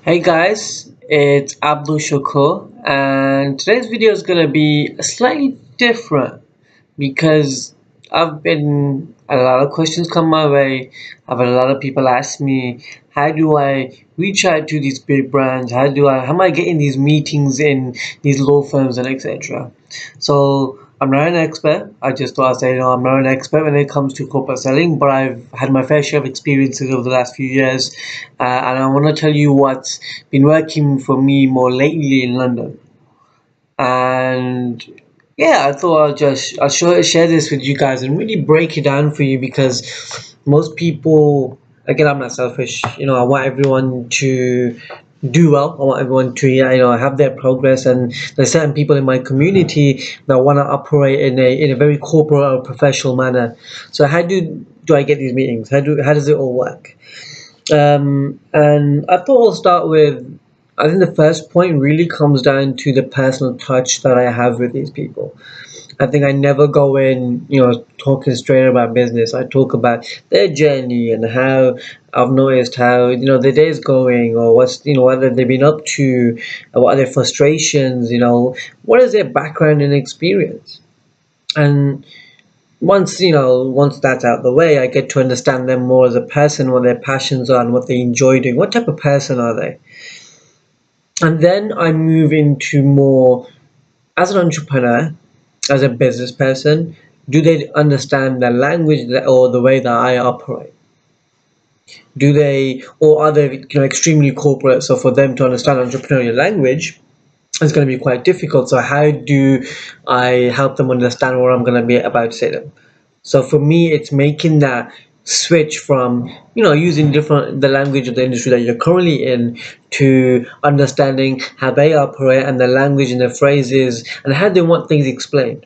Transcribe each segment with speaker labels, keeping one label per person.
Speaker 1: Hey guys, it's Abdul Shakur, and today's video is gonna be slightly different because I've been a lot of questions come my way. I've had a lot of people ask me, how do I reach out to these big brands? How am I getting these meetings in these law firms and etc. So I'm not an expert. I just thought I'd say, I'm not an expert when it comes to corporate selling, but I've had my fair share of experiences over the last few years, and I want to tell you what's been working for me more lately in London. And yeah, I thought share this with you guys and really break it down for you because most people, again, I'm not selfish. I want everyone to do well. I want everyone to have their progress, and there's certain people in my community that want to operate in a very corporate or professional manner. So how do I get these meetings? How does it all work? And I thought I'll start with, I think the first point really comes down to the personal touch that I have with these people. I think I never go in, talking straight about business. I talk about their journey and how I've noticed how, their day is going, or whether they've been up to, or what are their frustrations, what is their background and experience. And once that's out the way, I get to understand them more as a person, what their passions are and what they enjoy doing. What type of person are they? And then I move into more as an entrepreneur, as a business person. Do they understand the language or the way that I operate? Do they, or are they, extremely corporate? So for them to understand entrepreneurial language, it's going to be quite difficult. So how do I help them understand what I'm going to be about to say to them? So for me, it's making that switch from using different the language of the industry that you're currently in to understanding how they operate and the language and the phrases and how they want things explained.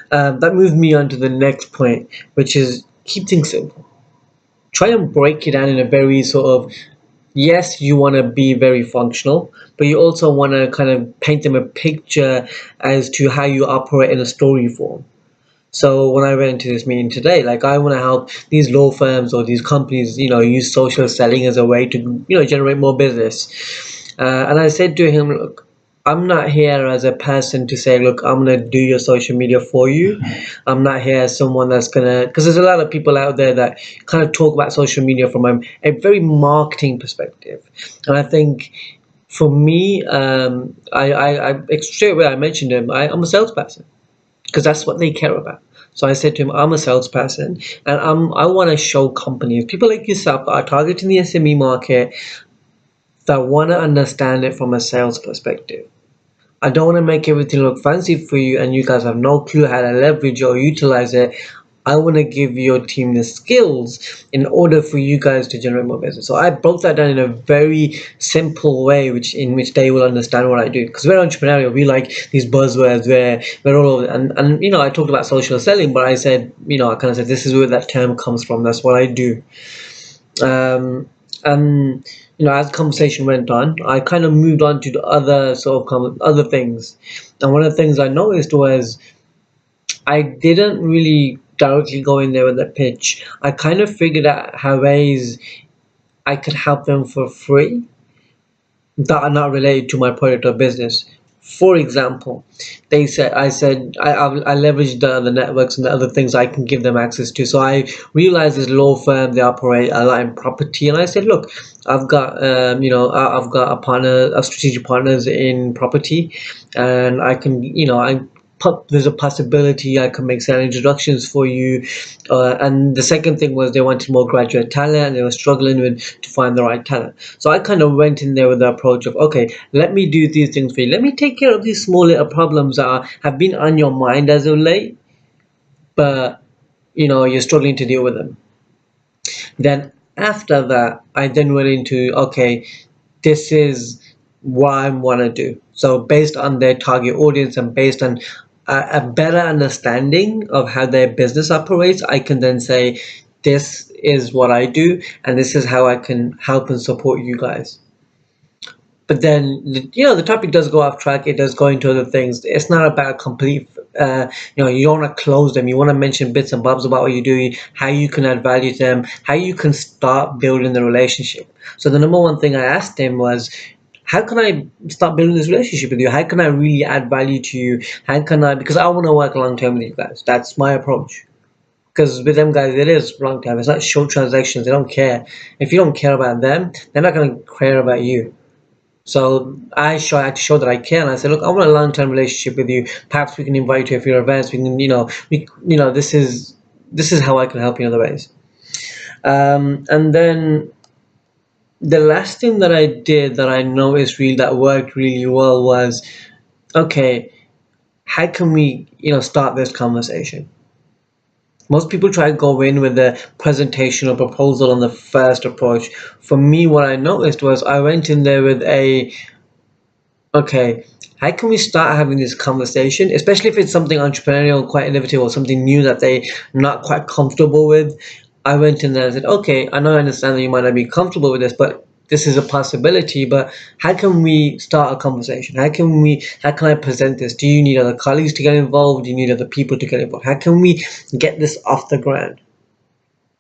Speaker 1: That moves me on to the next point, which is keep things simple. Try and break it down in a very sort of, yes, you want to be very functional, but you also want to kind of paint them a picture as to how you operate in a story form. So when I went into this meeting today, like, I want to help these law firms or these companies, use social selling as a way to, generate more business. And I said to him, look, I'm not here as a person to say, look, I'm going to do your social media for you. I'm not here as someone that's going to, because there's a lot of people out there that kind of talk about social media from a very marketing perspective. And I think for me, straight away I mentioned him, I'm a salesperson because that's what they care about. So I said to him, I'm a salesperson, and I want to show companies, people like yourself that are targeting the SME market, that want to understand it from a sales perspective. I don't want to make everything look fancy for you and you guys have no clue how to leverage or utilize it. I want to give your team the skills in order for you guys to generate more business. So I broke that down in a very simple way, which they will understand what I do. Because we're entrepreneurial, we like these buzzwords where we're all over. And I talked about social selling, but I said, I kind of said this is where that term comes from. That's what I do. And as the conversation went on, I kind of moved on to the other sort of other things. And one of the things I noticed was I didn't really directly go in there with a pitch. I kind of figured out how ways I could help them for free that are not related to my product or business. For example, I said, I leveraged the networks and the other things I can give them access to. So I realized this law firm, they operate a lot in property, and I said, look, I've got I've got a strategic partners in property, and I can there's a possibility I can make certain introductions for you. And the second thing was they wanted more graduate talent, and they were struggling to find the right talent. So I kind of went in there with the approach of, okay, let me do these things for you. Let me take care of these small little problems that have been on your mind as of late, but you're struggling to deal with them. Then after that, I then went into, okay, this is what I want to do. So based on their target audience and based on a better understanding of how their business operates, I can then say, this is what I do, and this is how I can help and support you guys. But then, the topic does go off track. It does go into other things. It's not about complete you don't want to close them. You want to mention bits and bobs about what you're doing, how you can add value to them, how you can start building the relationship. So the number one thing I asked him was, how can I start building this relationship with you? How can I really add value to you? How can I, because I want to work long term with you guys. That's my approach. Because with them guys, it is long term. It's not short transactions. They don't care. If you don't care about them, they're not going to care about you. So I had to show that I care, and I said, look, I want a long term relationship with you. Perhaps we can invite you to a few events. We can, this is how I can help you in other ways. And then the last thing that I did that I noticed really that worked really well was, okay, how can we, start this conversation? Most people try to go in with a presentation or proposal on the first approach. For me, what I noticed was I went in there with a, okay, how can we start having this conversation, especially if it's something entrepreneurial, quite innovative, or something new that they're not quite comfortable with. I went in there and said, okay, I know I understand that you might not be comfortable with this, but this is a possibility. But how can we start a conversation? How can I present this? Do you need other colleagues to get involved? Do you need other people to get involved? How can we get this off the ground?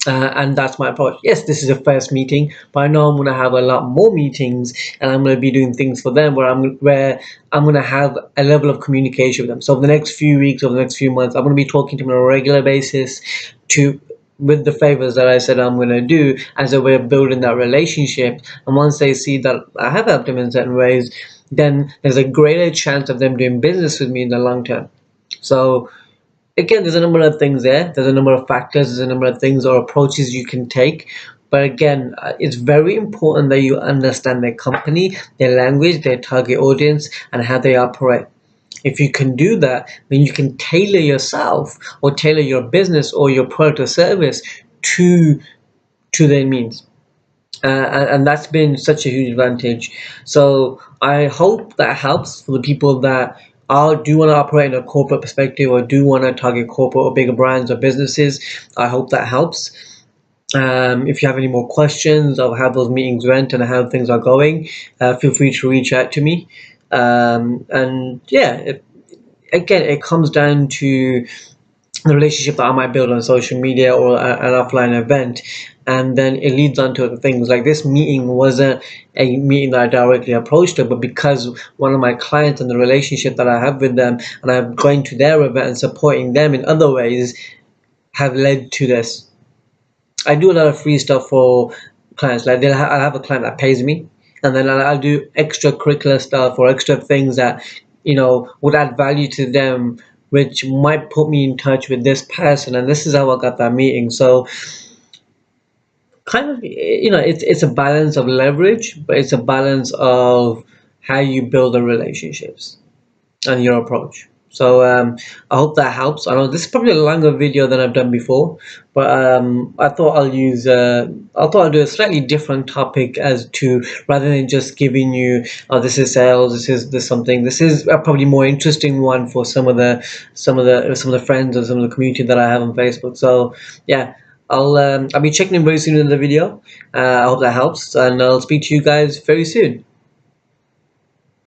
Speaker 1: And that's my approach. Yes, this is a first meeting, but I know I'm going to have a lot more meetings, and I'm going to be doing things for them where I'm going to have a level of communication with them. So over the next few weeks, over the next few months, I'm going to be talking to them on a regular basis, to with the favors that I said I'm going to do, as a way of building that relationship. And once they see that I have helped them in certain ways, then there's a greater chance of them doing business with me in the long term. So again, there's a number of things there. There's a number of factors. There's a number of things or approaches you can take. But again, it's very important that you understand their company, their language, their target audience, and how they operate. If you can do that, then you can tailor yourself or tailor your business or your product or service to their means. And that's been such a huge advantage. So I hope that helps for the people that do want to operate in a corporate perspective, or do want to target corporate or bigger brands or businesses. I hope that helps. If you have any more questions of how those meetings went and how things are going, feel free to reach out to me. And yeah, again, it comes down to the relationship that I might build on social media or an offline event, and then it leads on to other things. Like this meeting wasn't a meeting that I directly approached her, but because one of my clients and the relationship that I have with them, and I'm going to their event and supporting them in other ways, have led to this. I do a lot of free stuff for clients. Like I'll have a client that pays me, and then I'll do extracurricular stuff or extra things that would add value to them, which might put me in touch with this person. And this is how I got that meeting. So kind of, it's a balance of leverage, but it's a balance of how you build the relationships and your approach. So I hope that helps. I know this is probably a longer video than I've done before, but I thought I'll do a slightly different topic, as to, rather than just giving you, oh, this is sales, this something. This is a probably more interesting one for some of the friends and some of the community that I have on Facebook. So yeah, I'll be checking in very soon in the video. I hope that helps, and I'll speak to you guys very soon.